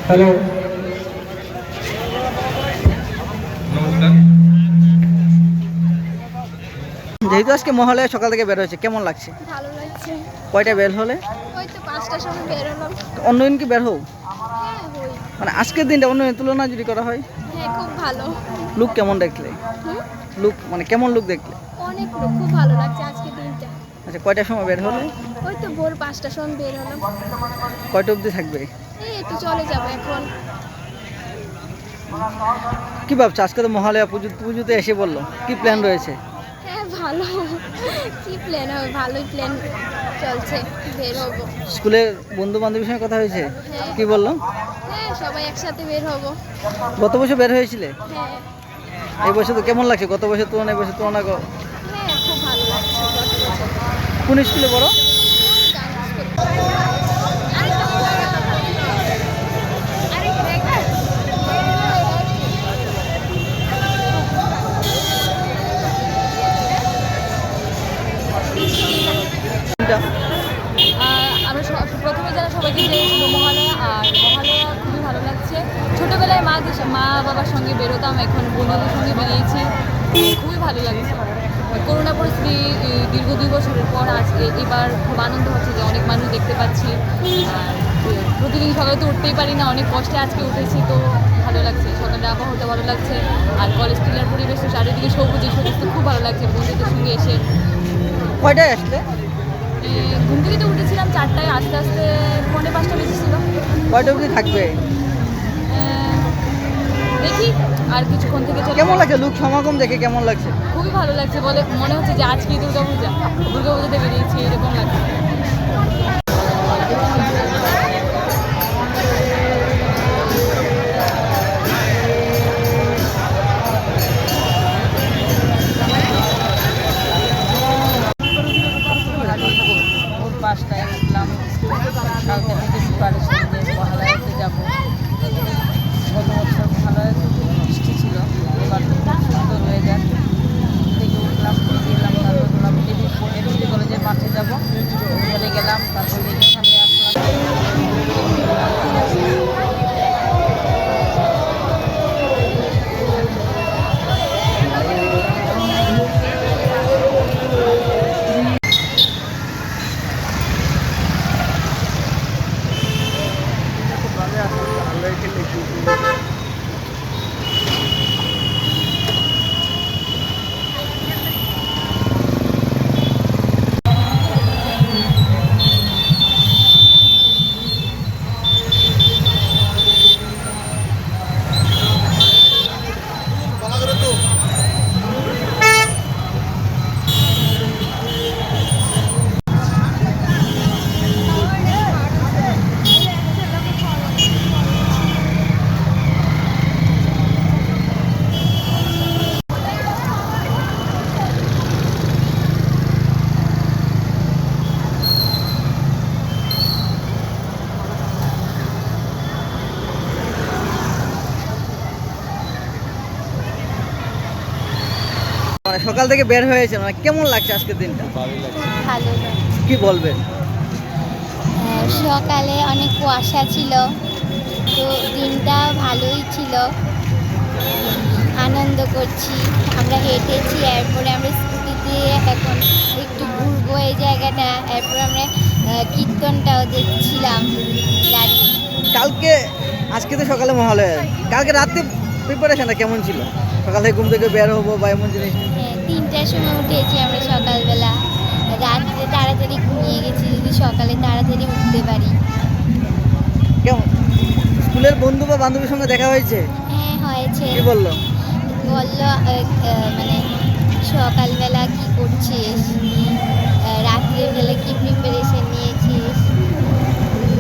Hello, যেহেতু আজকে মহালয়া সকাল থেকে বের হয়েছে, কেমন লাগছে? ভালো লাগছে। কয়টা বের হলে? ওই তো 5টার সময় বের হলাম। অন্য দিন কি বের হও? হ্যাঁ হই। মানে আজকের দিনটা অন্য দিনের তুলনা যদি করা হয়, হ্যাঁ খুব ভালো। লুক কেমন দেখলে? লুক মানে কেমন লুক দেখলে? অনেক লোক, খুব ভালো লাগছে আজকে দিনটা। আচ্ছা, কয়টার সময় বের হলে? ওই তো ভোর 5টার সময় বের হলাম। কয়টা অবধি থাকবে? এই একটু চলে যাবো এখন। কি ভাবছো, আজকে তো মহালয়া পুজোতে এসে বললো, কি প্ল্যান রয়েছে? হ্যাঁ ভালো। কি প্ল্যান হবে? ভালোই প্ল্যান চলছে, বের হবো। স্কুলের বন্ধু বান্ধবীর সঙ্গে কথা হয়েছে? কি বললো? হ্যাঁ সবাই একসাথে বের হবো। গত বছর বের হয়েছিলে? হ্যাঁ এই বছর তো কেমন লাগছে? গত বছর তুলনায় বছর তুলনা হ্যাঁ খুব ভালো লাগছে গত বছর। কোন স্কুলে পড়ো? আমরা প্রথমে যারা সবাইকে যে মহালয়া আর মহালয়া খুবই ভালো লাগছে। ছোটোবেলায় মা বাবার সঙ্গে বেরোতাম, এখন বন্ধুদের সঙ্গে বেরিয়েছি, খুবই ভালো লাগছে। করোনা পরিস্থিতি দীর্ঘ 2 বছরের পর আজকে এবার খুব আনন্দ হচ্ছে যে অনেক মানুষ দেখতে পাচ্ছি। আর প্রতিদিন সকালে তো উঠতেই পারি না, অনেক কষ্টে আজকে উঠেছি, তো ভালো লাগছে। সকালে আবহাওয়াটা ভালো লাগছে, আর কলেজ টিলার পরিবেশ চারিদিকে সবুজে সবুজ, তো খুব ভালো লাগছে বন্ধুদের সঙ্গে এসে। কয়টায় আসলে? ঘুম থেকে তো উঠেছিলাম 4টায়, আস্তে আস্তে 4:45 বেজেছিল। কয়টা অবধি থাকবে? দেখি আর কিছুক্ষণ থেকে চলে। কেমন লাগছে লোক সমাগম দেখে, কেমন লাগছে? খুবই ভালো লাগছে, বলে মনে হচ্ছে যে আজকে দুর্গাপূজাতে বেরিয়েছি, এরকম লাগছে। পাঁচটায় উঠলাম, কালকে থেকে প্রিপারেশন যে মহালয়াতে যাবো। গত বছর মহালয়াতে খুব বৃষ্টি ছিল, এবার খুব সুন্দর ওয়েদার। থেকে উঠলাম, গেলাম, তারপর গেলাম এমসি কলেজের মাঠে যাবো, ওখানে গেলাম, তারপর লিগের সামনে আসলাম। মানে সকাল থেকে বের হয়েছে, মানে কেমন লাগছে আজকের দিনটা? ভালো কি বলবেন? সকালে অনেক কুয়াশা ছিল, তো দিনটা ভালোই ছিল। আনন্দ করছি, আমরা হেঁটেছি, এরপরে আমরা স্কুটিতে এখন একটু ঘুরবো এই জায়গাটা, এরপর আমরা কীর্তনটাও দেখছিলাম দাঁড়িয়ে। কালকে, আজকে তো সকালে মহালয়া, কালকে রাতে প্রিপারেশনটা কেমন ছিল? সকাল থেকে ঘুম থেকে বের হবো বা এমন জিনিস? হ্যাঁ 3টার সময় উঠেছি আমরা সকালবেলা, রাত্রে তাড়াতাড়ি ঘুমিয়ে গেছি যদি সকালে তাড়াতাড়ি উঠতে পারি। কেমন স্কুলের বন্ধু বা বান্ধবীর সঙ্গে দেখা হয়েছে? হ্যাঁ হয়েছে। কি বললো? বললো মানে সকালবেলা কি করছিস, রাত্রেবেলা কি প্রিপারেশন